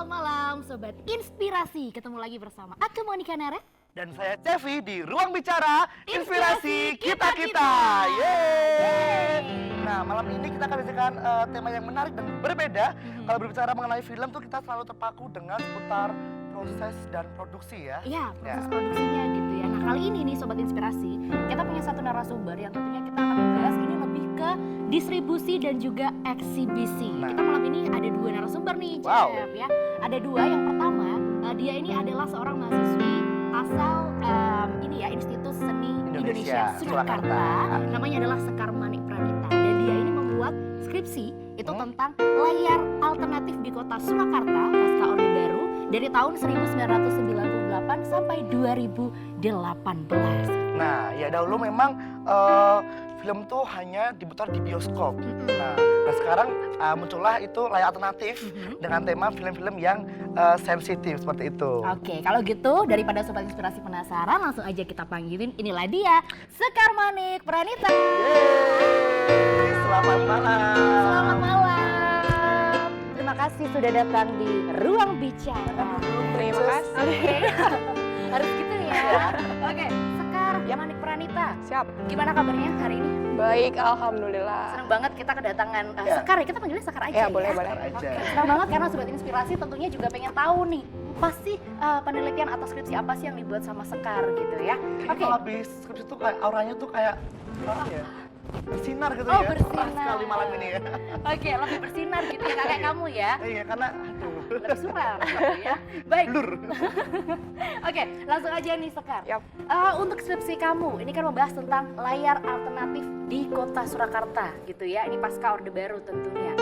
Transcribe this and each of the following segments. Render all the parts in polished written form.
Selamat malam Sobat Inspirasi. Ketemu lagi bersama aku Monica Nara. Dan saya Cevi di Ruang Bicara Inspirasi Kita-Kita. Yeay. Nah, malam ini kita akan bicarakan tema yang menarik dan berbeda. Kalau berbicara mengenai film tuh kita selalu terpaku dengan seputar proses dan produksi ya. Iya, proses produksinya gitu ya. Nah, kali ini nih Sobat Inspirasi, kita punya satu narasumber yang tentunya kita akan membahas ini lebih ke distribusi dan juga eksibisi. Nah. Kita malam ini ada dua narasumber nih, Wow. Jeff, ya. Ada dua, yang pertama, dia ini adalah seorang mahasiswi asal Institut Seni Indonesia Surakarta. Namanya adalah Sekar Manik Pranita. Dan dia ini membuat skripsi itu tentang layar alternatif di kota Surakarta pasca Orde Baru dari tahun 1998 sampai 2018. Nah, ya dahulu memang film tuh hanya diputar di bioskop. Nah sekarang muncullah itu layar alternatif dengan tema film-film yang sensitif seperti itu. Oke, kalau gitu daripada Sobat Inspirasi penasaran, langsung aja kita panggilin. Inilah dia, Sekar Manik Pranita. Yeay, selamat malam. Selamat malam. Terima kasih sudah datang di Ruang Bicara. Terima kasih. Harus gitu ya. Oke, Sekar Manik Pranita. Siap. Gimana kabarnya hari ini? Baik, alhamdulillah. Senang banget kita kedatangan Sekar ya. Kita panggilnya Sekar aja Ya, ya. boleh. Aja. Senang banget karena Sobat Inspirasi tentunya juga pengen tahu nih, pasti penelitian atau skripsi apa sih yang dibuat sama Sekar gitu ya. Oke. Kalau habis skripsi tuh kayak auranya tuh kayak apa ya? Bersinar gitu Oh, ya. bersinar. Cerah sekali malam ini ya. Oke, lebih bersinar gitu ya kayak kamu ya. Iya, karena aduh. Lebih suram gitu ya. Baik. Blur. Oke, langsung aja nih Sekar. Yap. Untuk skripsi kamu, ini kan membahas tentang layar alternatif di kota Surakarta gitu ya. Ini pasca Orde Baru tentunya.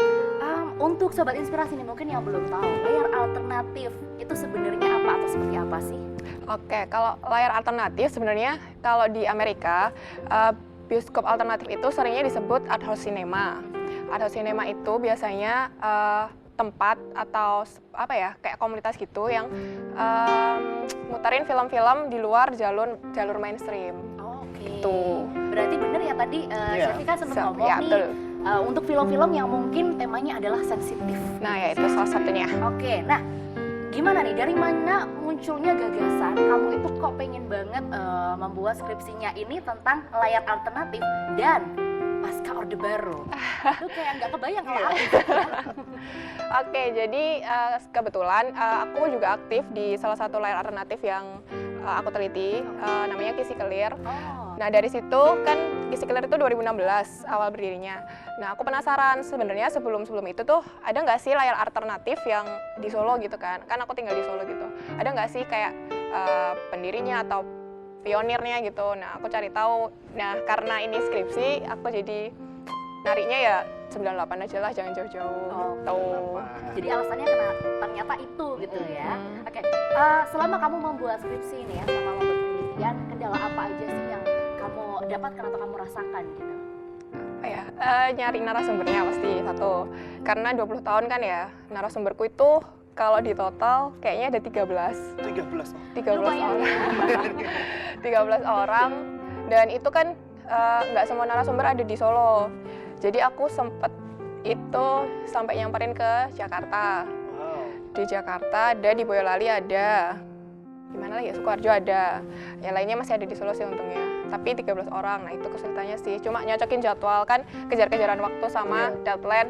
Untuk Sobat Inspirasi nih mungkin yang belum tahu, layar alternatif itu sebenarnya apa atau seperti apa sih? Oke, kalau layar alternatif sebenarnya kalau di Amerika bioskop alternatif itu seringnya disebut art house cinema. Art house cinema itu biasanya tempat atau apa ya, kayak komunitas gitu yang muterin film-film di luar jalur mainstream. Oke. Tuh. Berarti bener ya tadi Syafika sempat ngomong Ya, nih betul. untuk film-film yang mungkin temanya adalah sensitif. Nah, ya itu salah satunya. Oke, nah gimana nih, dari mana munculnya gagasan kamu itu kok pengen banget membuat skripsinya ini tentang layar alternatif dan pasca Orde Baru? Itu kayak nggak kebayang kalau aku. Oke, jadi kebetulan aku juga aktif di salah satu layar alternatif yang aku teliti, namanya Kisi Kelir. Oh. Nah, dari situ kan Kisi Kelir itu 2016 awal berdirinya. Nah, aku penasaran sebenarnya sebelum itu tuh ada nggak sih layar alternatif yang di Solo gitu kan? Kan aku tinggal di Solo gitu. Ada nggak sih kayak pendirinya atau pionirnya gitu? Nah, aku cari tahu. Nah, karena ini skripsi, aku jadi nariknya ya 98 aja lah, jangan jauh-jauh gitu. Jadi alasannya karena ternyata itu gitu ya. Oke, selama kamu membuat skripsi ini ya, selama membuat penelitian, kendala apa aja sih yang kamu dapatkan atau kamu rasakan gitu? Apa ya, nyari narasumbernya pasti satu. Karena 20 tahun kan ya, narasumberku itu kalau di total kayaknya ada 13 Lumayan orang. ya. 13 orang, dan itu kan nggak semua narasumber ada di Solo. Jadi aku sempet itu sampai nyamperin ke Jakarta. Di Jakarta ada, di Boyolali ada, di mana lagi ya, Sukoharjo ada. Yang lainnya masih ada di Solo sih untungnya. Tapi 13 orang, nah itu kesulitannya sih. Cuma nyocokin jadwal, kan kejar-kejaran waktu sama deadline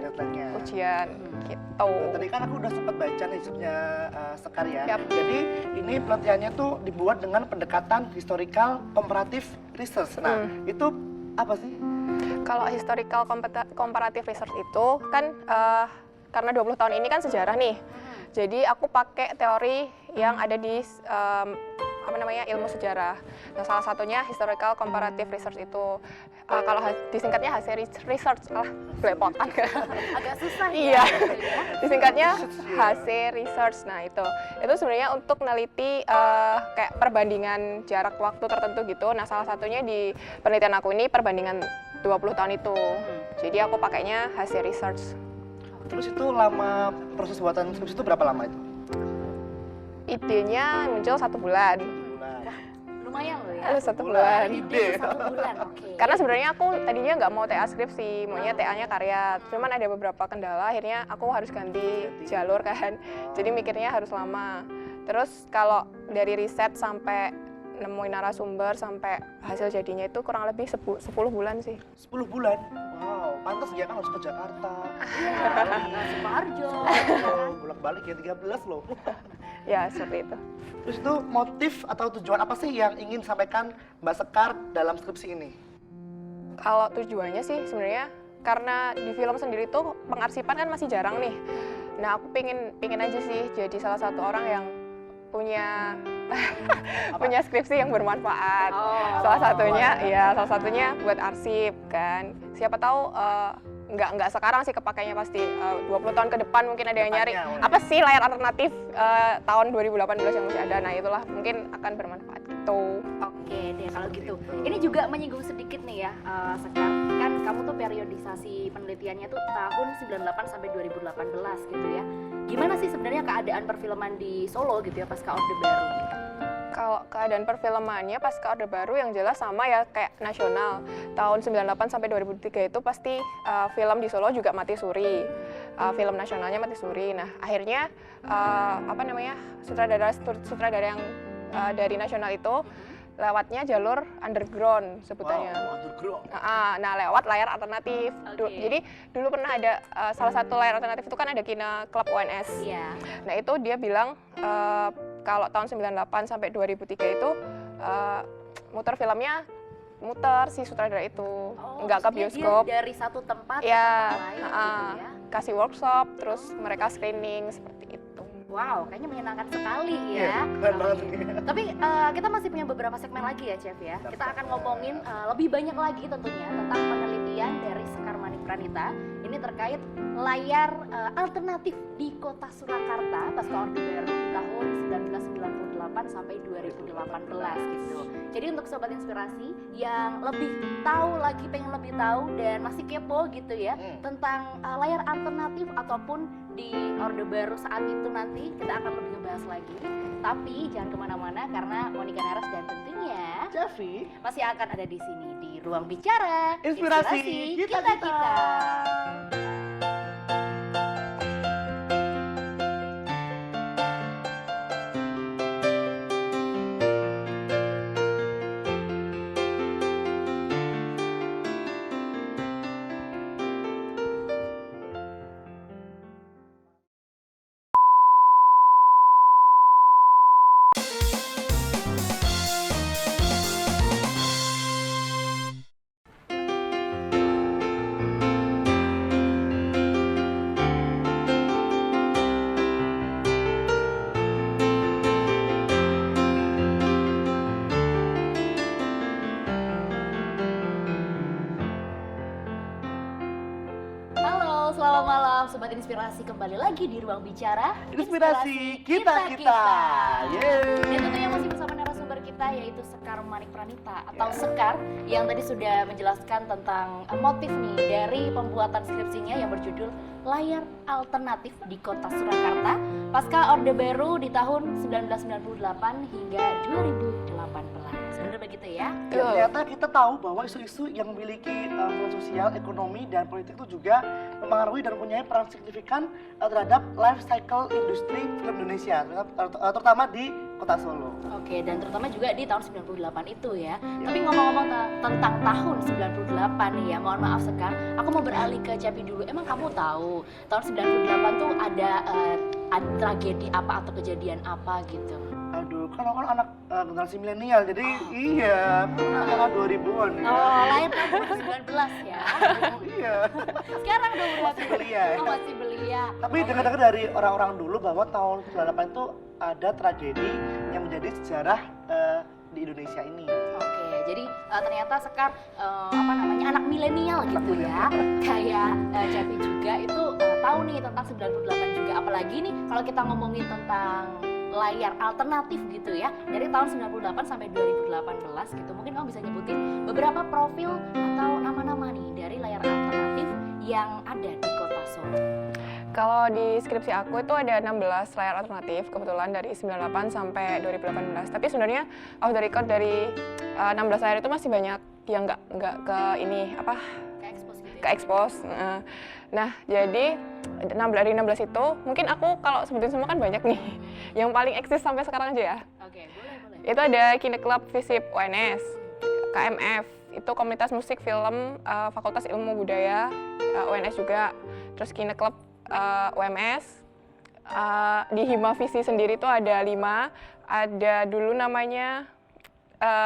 ujian gitu. Tadi kan aku udah sempat baca nih subnya Sekar ya. Yap. Jadi ini pelatihannya tuh dibuat dengan pendekatan historical comparative research. Nah, itu apa sih? Kalau historical comparative research itu kan karena 20 tahun ini kan sejarah nih. Jadi aku pakai teori yang ada di ilmu sejarah. Nah, salah satunya historical comparative research itu. Kalau disingkatnya HC Research, belepotan. Agak susah Iya. gitu ya. Disingkatnya HC Research. Nah, itu sebenarnya untuk meneliti kayak perbandingan jarak waktu tertentu gitu. Nah, salah satunya di penelitian aku ini perbandingan 20 tahun itu. Jadi aku pakainya HC Research. Terus itu lama proses buatan skripsi itu berapa lama itu? Idenya muncul 1 bulan. lumayan loh ya. Ada 1 bulan. bulan. Ide. 1 bulan, oke. Karena sebenarnya aku tadinya nggak mau TA skripsi, maunya TA-nya karya. Cuman ada beberapa kendala, akhirnya aku harus ganti jalur kan. Jadi mikirnya harus lama. Terus kalau dari riset sampai nemuin narasumber sampai hasil jadinya itu kurang lebih 10 bulan sih. 10 bulan? Wow, pantas dia kan harus ke Jakarta. Iya, Sukoharjo. Bolak-balik ya 13 loh. Ya, seperti itu. Terus itu motif atau tujuan apa sih yang ingin sampaikan Mbak Sekar dalam skripsi ini? Kalau tujuannya sih sebenarnya karena di film sendiri tuh pengarsipan kan masih jarang nih. Nah, aku pingin aja sih jadi salah satu orang yang punya punya skripsi yang bermanfaat. Salah satunya buat arsip kan. Siapa tahu nggak sekarang sih kepakainya pasti 20 tahun ke depan mungkin ada yang nyari apa sih layar alternatif tahun 2018 yang masih ada. Nah, itulah mungkin akan bermanfaat gitu. Oke deh kalau gitu. Ini juga menyinggung sedikit nih ya, Sekar. Kan kamu tuh periodisasi penelitiannya tuh tahun 98 sampai 2018 gitu ya. Gimana sih sebenarnya keadaan perfilman di Solo gitu ya pasca Orde Baru? Kalau keadaan perfilmannya pasca Orde Baru yang jelas sama ya kayak nasional. Tahun 98 sampai 2003 itu pasti film di Solo juga mati suri. Film nasionalnya mati suri. Nah, akhirnya sutradara yang dari nasional itu lewatnya jalur underground sebutannya. Wow, underground. Nah, lewat layar alternatif. Jadi dulu pernah ada salah satu layar alternatif itu kan ada Kina Club UNS. Iya. Nah, itu dia bilang kalau tahun 98 sampai 2003 itu muter filmnya muter si sutradara itu, nggak ke bioskop. Dia dari satu tempat ke Ya, tempat lain gitu ya. kasih workshop, terus mereka screening seperti itu. Wow, kayaknya menyenangkan sekali Iya, ya. keren banget. Tapi kita masih punya beberapa segmen lagi ya, Chef ya. Kita akan ngomongin lebih banyak lagi tentunya tentang penelitian dari Sekar Manik Pranita. Ini terkait layar alternatif di Kota Surakarta pasca Orde Baru di tahun 1998 sampai 2018 gitu. Jadi untuk sobat inspirasi yang lebih tahu lagi, pengen lebih tahu dan masih kepo gitu ya tentang layar alternatif ataupun di Orde Baru saat itu nanti kita akan lebih ngebahas lagi. Tapi jangan kemana-mana karena Monica Naras dan tentunya Jeffy, masih akan ada di sini di Ruang Bicara Inspirasi Kita-Kita. Selamat malam Sobat Inspirasi, kembali lagi di Ruang Bicara Inspirasi Kita-Kita. Yeay. Dan tentunya masih bersama narasumber kita yaitu Sekar Manik Pranita atau Sekar yang tadi sudah menjelaskan tentang motif nih dari pembuatan skripsinya yang berjudul Layar Alternatif di Kota Surakarta pasca Orde Baru di tahun 1998 hingga 2018. Benar begitu ya? Ya, ternyata kita tahu bahwa isu-isu yang memiliki peran sosial, ekonomi, dan politik itu juga mempengaruhi dan mempunyai peran signifikan terhadap life cycle industri film Indonesia, terutama di Kota Solo. Oke, dan terutama juga di tahun 98 itu ya. Tapi ngomong-ngomong tentang tahun 98 nih ya, mohon maaf Sekar, aku mau beralih ke Cepi dulu. Emang kamu tahu tahun 98 tuh ada tragedi apa atau kejadian apa gitu? Aduh, kan aku kan anak generasi milenial, jadi iya, anak 2000-an ya. Oh, lahir tahun 2019 ya. Iya. Sekarang udah Masih belia ya. masih belia. Tapi dengar-dengar dari orang-orang dulu bahwa tahun 98 itu ada tragedi yang menjadi sejarah di Indonesia ini. Oke, jadi ternyata Sekar anak milenial gitu ya. Kayak Cepi juga itu tahu nih tentang 98 juga. Apalagi nih kalau kita ngomongin tentang layar alternatif gitu ya, dari tahun 98 sampai 2018 gitu. Mungkin kamu bisa nyebutin beberapa profil atau nama-nama nih dari layar alternatif yang ada di Kota Solo. Kalau di skripsi aku itu ada 16 layar alternatif, kebetulan dari 98 sampai 2018. Tapi sebenarnya off the record dari 16 layar itu masih banyak yang nggak ke ini apa? Ke expose. Nah, jadi dari 16 itu mungkin aku kalau sebutin semua kan banyak nih. Yang paling eksis sampai sekarang aja ya. Oke, boleh. Itu ada Kine Club Visip UNS, KMF, itu komunitas musik film Fakultas Ilmu Budaya UNS juga. Terus Kine Club UMS, di Hima Visi sendiri itu ada 5, ada dulu namanya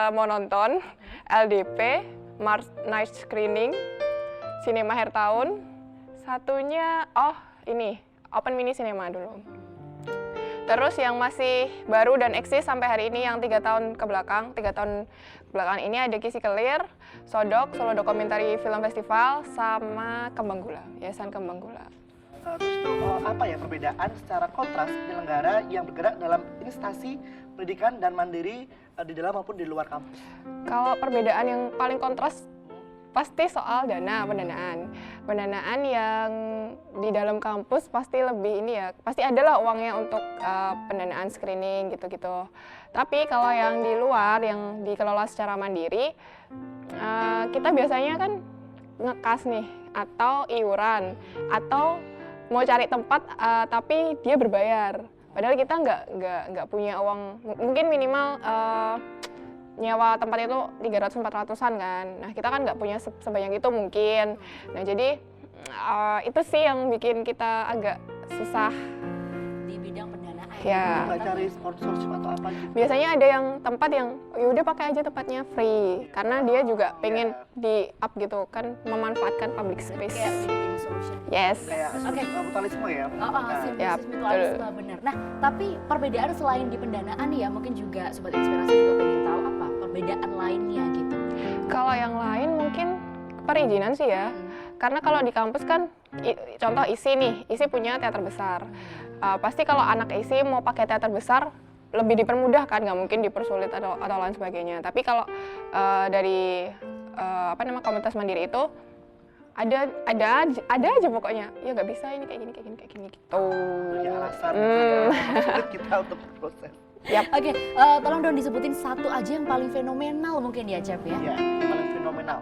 Mau Nonton, LDP, Mars Night Screening, Cinema Akhir Tahun, satunya ini Open Mini Cinema dulu. Terus yang masih baru dan eksis sampai hari ini yang 3 tahun kebelakang ini ada Kisi Kelir, Sodok, Solo Dokumentari Film Festival, sama Kembang Gula, Yayasan Kembang Gula. Terus itu apa ya perbedaan secara kontras penyelenggara yang bergerak dalam instansi pendidikan dan mandiri di dalam maupun di luar kampus? Kalau perbedaan yang paling kontras pasti soal pendanaan. Pendanaan yang di dalam kampus pasti lebih ini ya, pasti adalah uangnya untuk pendanaan screening gitu-gitu. Tapi kalau yang di luar, yang dikelola secara mandiri, kita biasanya kan ngekas nih, atau iuran, atau mau cari tempat tapi dia berbayar. Padahal kita nggak punya uang, mungkin minimal nyewa tempat itu 300-400an kan. Nah kita kan nggak punya sebanyak itu mungkin. Nah jadi itu sih yang bikin kita agak susah. Di bidang pendanaan. Ya. Nggak cari sponsorship atau apa gitu? Biasanya ada yang tempat yang yaudah pakai aja tempatnya free. Karena dia juga pengen di up gitu kan, memanfaatkan public space. Kayak win-win solution. Yes. Kayak mutualisme ya? Simbiosis mutualisme bener. Nah, tapi perbedaan selain di pendanaan ya, mungkin juga Sobat Inspirasi juga pengen tahu apa perbedaan lainnya gitu. Kalau yang lain mungkin perizinan sih ya. Karena kalau di kampus kan, contoh ISI punya teater besar. Pasti kalau anak ISI mau pakai teater besar, lebih dipermudah kan, nggak mungkin dipersulit atau lain sebagainya. Tapi kalau dari komunitas mandiri itu, ada aja pokoknya, ya nggak bisa ini kayak gini gitu. Punya alasan sulit kita untuk proses. Yap. Oke, tolong dong disebutin satu aja yang paling fenomenal mungkin ya, Cep ya. Iya, yang paling fenomenal.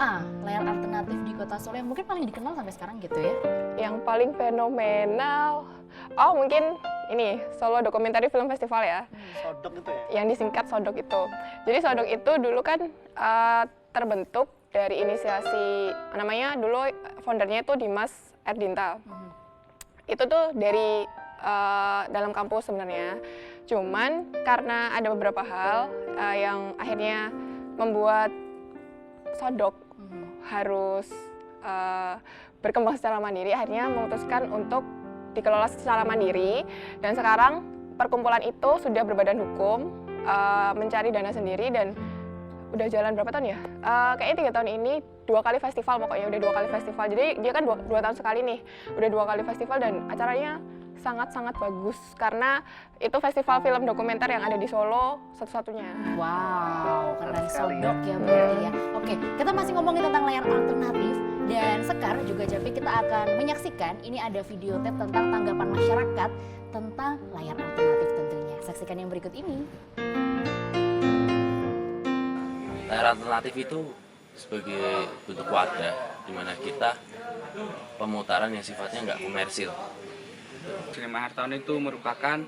Layar alternatif di Kota Solo yang mungkin paling dikenal sampai sekarang gitu ya. Yang paling fenomenal, mungkin ini Solo Dokumentari Film Festival ya. Sodok itu ya? Yang disingkat Sodok itu. Jadi Sodok itu dulu kan terbentuk dari inisiasi, namanya dulu foundernya itu Dimas Erdinta. Itu tuh dari dalam kampus sebenarnya. Cuman karena ada beberapa hal yang akhirnya membuat Sodok harus berkembang secara mandiri, akhirnya memutuskan untuk dikelola secara mandiri. Dan sekarang perkumpulan itu sudah berbadan hukum, mencari dana sendiri, dan udah jalan berapa tahun ya? Kayaknya 3 tahun ini 2 kali festival, pokoknya udah 2 kali festival. Jadi dia kan 2 tahun sekali nih, udah 2 kali festival, dan acaranya sangat-sangat bagus karena itu festival film dokumenter yang ada di Solo satu-satunya. Wow, keren sekali Sodok ya berarti ya. Oke, kita masih ngomongin tentang layar alternatif, dan sekarang juga Japi kita akan menyaksikan ini ada video tape tentang tanggapan masyarakat tentang layar alternatif tentunya. Saksikan yang berikut ini. Layar alternatif itu sebagai bentuk wadah di mana kita pemutaran yang sifatnya nggak komersil. Cinema Akhir Tahun itu merupakan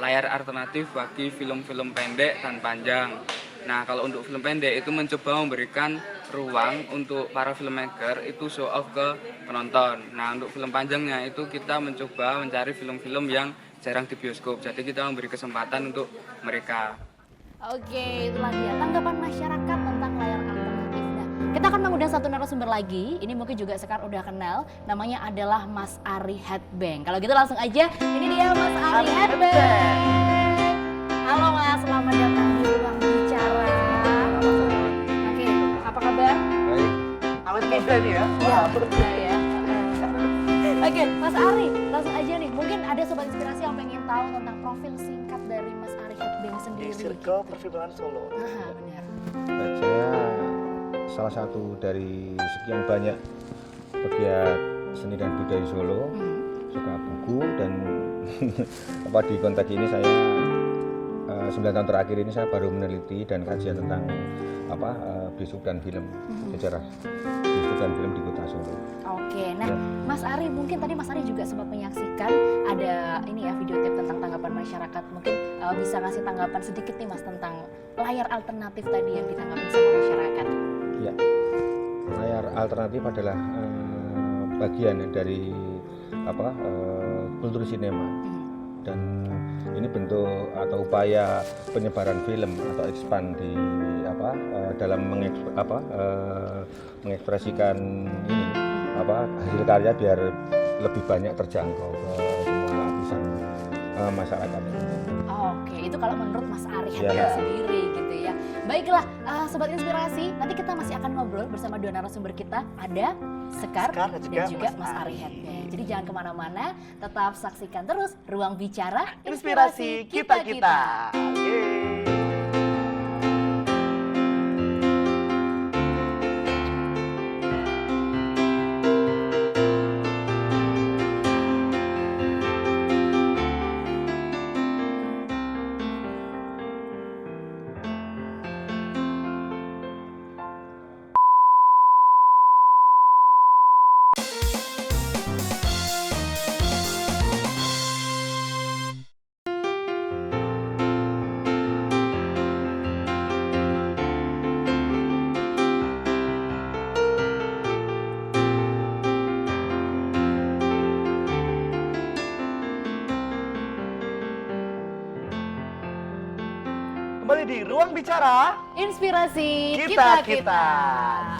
layar alternatif bagi film-film pendek dan panjang. Nah, kalau untuk film pendek itu mencoba memberikan ruang untuk para filmmaker itu show off ke penonton. Nah, untuk film panjangnya itu kita mencoba mencari film-film yang jarang di bioskop. Jadi kita memberi kesempatan untuk mereka. Oke, itulah dia tanggapan masyarakat tentang layar alternatif. Nah, kita akan mengundang satu narasumber lagi. Ini mungkin juga sekarang udah kenal. Namanya adalah Mas Ari Headbang. Kalau gitu langsung aja, ini dia Mas Ari Headbang. Halo Mas, selamat datang di Ruang Bicara. Oke, apa kabar? Baik. Awet muda nih ya? Iya, ya. Oke, Mas Ari, langsung aja nih. Mungkin ada Sobat Inspirasi yang pengen tahu tentang profil singkat dari Mas Ari Headbang Di sendiri. Circle Perfilman Solo. Benar. Dan saya salah satu dari sekian banyak pegiat seni dan budaya Solo. suka buku dan apa di konteks ini saya 9 tahun terakhir ini saya baru meneliti dan kajian tentang apa bioskop dan film, sejarah bioskop dan film di Kota Solo. Oke, nah Ya. Mas Ari, mungkin tadi Mas Ari juga sempat menyaksikan ada ini ya video tip tentang tanggapan masyarakat. Mungkin bisa ngasih tanggapan sedikit nih Mas tentang layar alternatif tadi yang ditanggapi sama masyarakat. Ya, layar alternatif adalah bagian dari apa kultur sinema dan ini bentuk atau upaya penyebaran film atau expand di apa dalam mengekspresikan ini apa hasil karya biar lebih banyak terjangkau ke semua lapisan masyarakat. Oke, itu kalau menurut Mas Ari Ya. sendiri gitu ya. Baiklah, Sobat Inspirasi, nanti kita masih akan ngobrol bersama dua narasumber kita. Ada Sekar Sekar dan juga Mas Ari Headbang. Jadi jangan kemana-mana, tetap saksikan terus Ruang Bicara Inspirasi kita-kita. Yeay. Kembali di Ruang Bicara Inspirasi Kita-kita.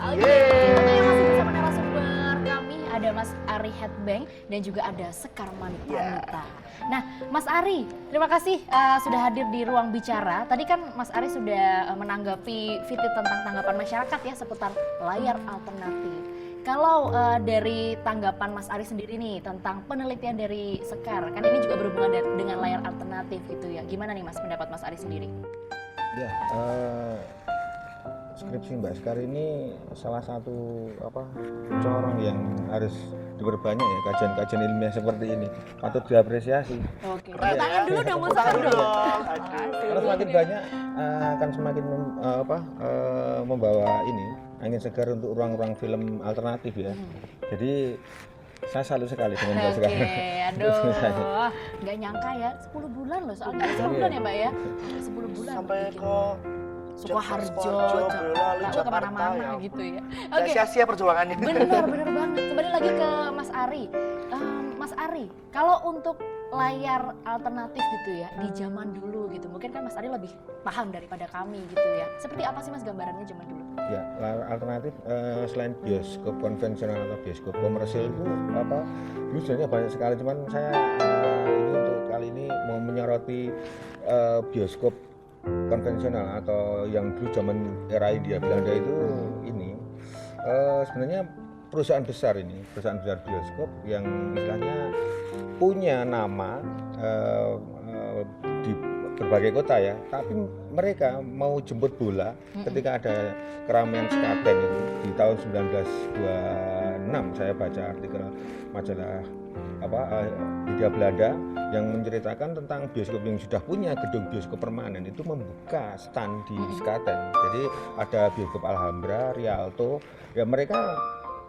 Oke, Yeay. tentunya masih bersama narasumber kami ada Mas Ari Headbang dan juga ada Sekar Manik Pranita. Nah, Mas Ari, terima kasih sudah hadir di Ruang Bicara. Tadi kan Mas Ari sudah menanggapi VT tentang tanggapan masyarakat ya seputar layar alternatif. Kalau dari tanggapan Mas Ari sendiri nih tentang penelitian dari Sekar, kan ini juga berhubungan dengan layar alternatif gitu ya. Gimana nih Mas pendapat Mas Ari sendiri? Ya, skripsi Mbak Sekar ini salah satu apa corong yang harus diperbanyak ya, kajian-kajian ilmiah seperti ini patut diapresiasi. Oke, Keren tangan ya. dulu dong Mas Tepuk Sekar tangan dong. dong. Karena semakin banyak akan semakin membawa ini angin segar untuk ruang-ruang film alternatif ya. Jadi saya salut sekali dengan Mbak Sekar. Oke, aduh, nggak nyangka ya, 10 bulan loh soalnya, 10 bulan ya Mbak ya? 10 bulan. Sampai bikin ke Sukoharjo, Boyolali, Jakarta, Jakarta, kemana-mana ya. gitu ya. Nggak Oke, sia-sia perjuangannya. bener banget. Kembali lagi ke Mas Ari. Mas Ari, kalau untuk layar alternatif gitu ya, di zaman dulu gitu, mungkin kan Mas Ari lebih paham daripada kami gitu ya. Seperti apa sih Mas gambarannya zaman dulu? Ya, layar alternatif selain bioskop konvensional atau bioskop komersil itu apa? Dulu sebenarnya banyak sekali, cuman saya ini untuk kali ini mau menyoroti bioskop konvensional atau yang dulu zaman era Hindia Belanda itu ini sebenarnya perusahaan besar bioskop yang istilahnya punya nama di berbagai kota ya, tapi mereka mau jemput bola ketika ada keramaian sekaten itu di tahun 1926 saya baca artikel majalah Hindia Belanda yang menceritakan tentang bioskop yang sudah punya gedung bioskop permanen itu membuka stand di sekaten. Jadi ada bioskop Alhambra, Rialto, ya mereka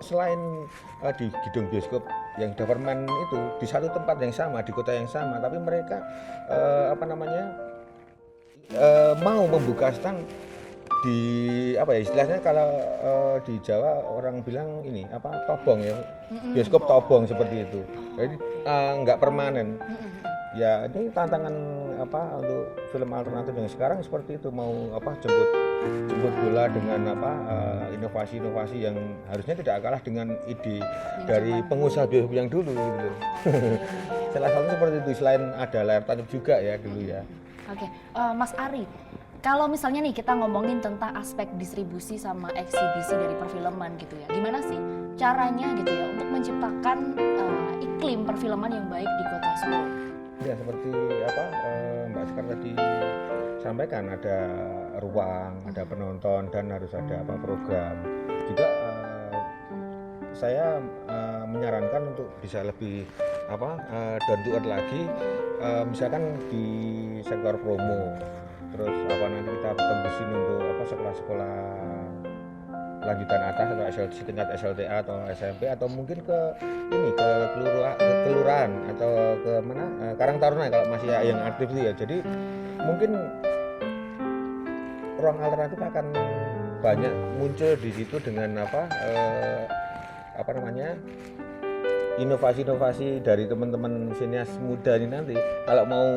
selain di gedung bioskop yang sudah permanen itu di satu tempat yang sama di kota yang sama, tapi mereka mau membuka stand di apa ya istilahnya kalau di Jawa orang bilang ini tobong ya, bioskop tobong seperti itu. Jadi nggak permanen. Ya ini tantangan untuk film alternatif yang sekarang seperti itu, mau jemput bola dengan inovasi-inovasi yang harusnya tidak kalah dengan ide dari pengusaha bioskop yang dulu gitu. Salah satu seperti itu, selain ada layar alternatif juga ya dulu ya. Oke, Mas Ari, kalau misalnya nih kita ngomongin tentang aspek distribusi sama eksibisi dari perfilman gitu ya, gimana sih caranya gitu ya untuk menciptakan iklim perfilman yang baik di Kota Solo? Ya seperti Mbak Sekar tadi sampaikan, ada ruang, ada penonton dan harus ada program. Juga saya menyarankan untuk bisa lebih down to earth lagi, misalkan di sektor promo, terus nanti kita tembusin untuk sekolah-sekolah lanjutan atas atau tingkat SLTA atau SMP, atau mungkin ke kelurahan atau ke mana, Karang Taruna kalau masih yang aktif itu ya. Jadi mungkin ruang alternatif akan banyak muncul di situ dengan inovasi-inovasi dari teman-teman sinias muda ini. Nanti kalau mau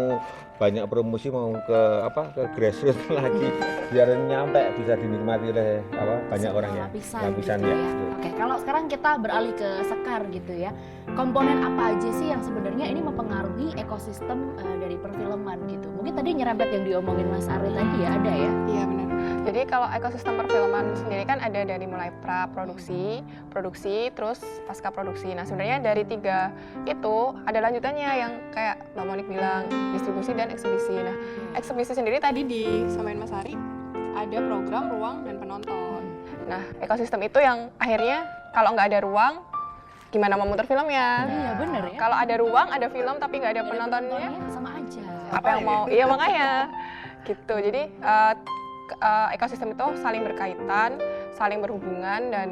banyak promosi, mau ke grassroots lagi biar nyampe bisa dinikmati oleh banyak orang ya, lapisan gitu ya. Oke, kalau sekarang kita beralih ke Sekar gitu ya, komponen apa aja sih yang sebenarnya ini mempengaruhi ekosistem dari perfilman gitu? Mungkin tadi nyerempet yang diomongin Mas Ari tadi ya, ada ya? Iya benar. Jadi kalau ekosistem perfilman sendiri kan ada dari mulai pra-produksi, produksi, terus pasca produksi. Nah sebenarnya dari 3 itu ada lanjutannya yang kayak Mbak Monik bilang, distribusi dan eksibisi. Nah eksibisi sendiri tadi disamain Mas Ari, ada program, ruang, dan penonton. Nah ekosistem itu yang akhirnya kalau nggak ada ruang, gimana mau muter filmnya? Iya bener ya. Kalau ada ruang, ada film tapi nggak ada penontonnya, sama aja. apa yang mau? Iya makanya gitu. Jadi ekosistem itu saling berkaitan, saling berhubungan, dan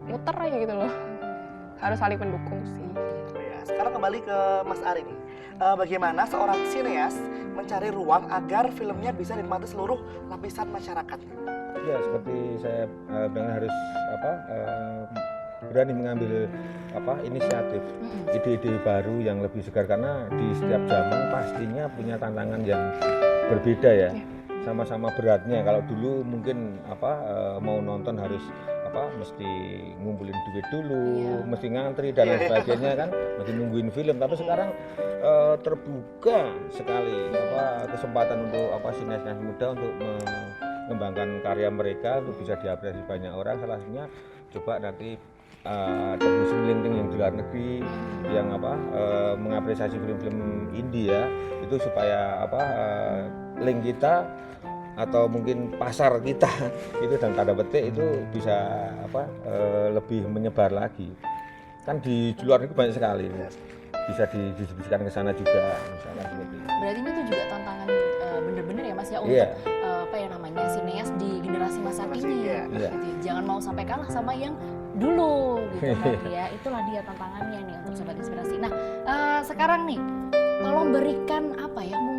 muter aja gitu loh. Harus saling mendukung sih. Ya, sekarang kembali ke Mas Ari nih. Bagaimana seorang sineas mencari ruang agar filmnya bisa dinikmati seluruh lapisan masyarakat? Ya seperti saya bilang, harus berani mengambil inisiatif, ide-ide baru yang lebih segar, karena di setiap zaman pastinya punya tantangan yang berbeda ya. Sama-sama beratnya. Kalau dulu mungkin mau nonton harus mesti ngumpulin duit dulu, mesti ngantri dan lain sebagainya kan, mesti nungguin film. Tapi sekarang terbuka sekali kesempatan untuk sineas muda untuk mengembangkan karya mereka, untuk bisa diapresiasi banyak orang. Salah satunya coba nanti tembusin link yang di luar negeri yang mengapresiasi film-film indie ya, itu supaya link kita atau mungkin pasar kita itu dan tanda petik itu bisa lebih menyebar lagi. Kan di luar negeri banyak sekali, bisa didistribusikan ke sana juga misalnya seperti itu. Berarti ini tuh juga tantangan bener-bener ya Mas ya, untuk sineas di generasi masa kini gitu. Jangan mau sampai kalah sama yang dulu gitu kan ya. Itulah dia tantangannya nih untuk Sobat Inspirasi. Nah sekarang nih, tolong berikan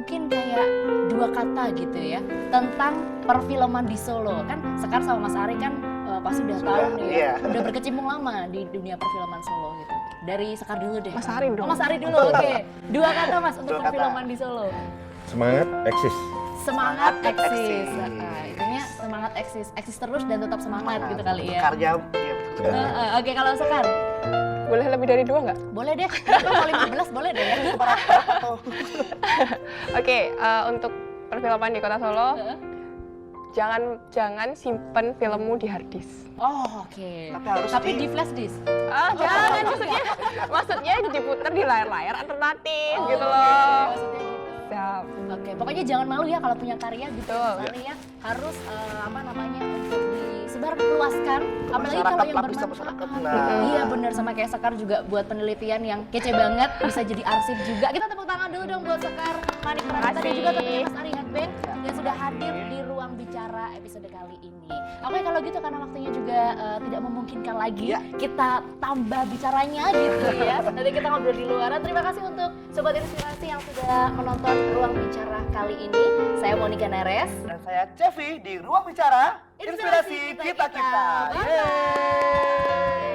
mungkin kayak 2 kata gitu ya tentang perfilman di Solo. Kan Sekar sama Mas Ari kan pasti udah tahu nih ya, udah berkecimpung lama di dunia perfilman Solo gitu. Dari Sekar dulu deh. Mas Ari dulu. Mas Ari dulu, oke. 2 kata Mas untuk perfilman di Solo. Semangat, eksis. Semangat eksis. Intinya semangat eksis terus dan tetap semangat gitu kali ya. Karya. Oke, kalau Sekar Boleh lebih dari 2 nggak? boleh deh. Kalau 15 boleh deh ya. Oke, untuk perfilman di Kota Solo, jangan simpen filmmu di hard disk. Oh, oke. Tapi di flash disk. Jangan, maksudnya diputer di layar-layar alternatif gitu loh. Maksudnya gitu. Siap. Oke, pokoknya jangan malu ya kalau punya karya gitu. Betul. Karya harus untuk disebarluaskan, apalagi kalau yang bermanfaat. Iya benar, sama kayak Sekar juga buat penelitian yang kece banget, bisa jadi arsip juga. Kita tepuk tangan dulu dong buat Sekar Manik Pranita dan juga tentunya Mas Ari Hatbeng yang sudah hadir di Ruang Bicara episode kali ini. Oke, kalau gitu karena waktunya juga tidak memungkinkan lagi, kita tambah bicaranya gitu ya. Nanti kita ngobrol di luar. Terima kasih untuk Sobat Inspirasi yang sudah menonton Ruang Bicara kali ini. Saya Monika Neres. Dan saya Cevi di Ruang Bicara Inspirasi Kita-Kita. Bye-bye.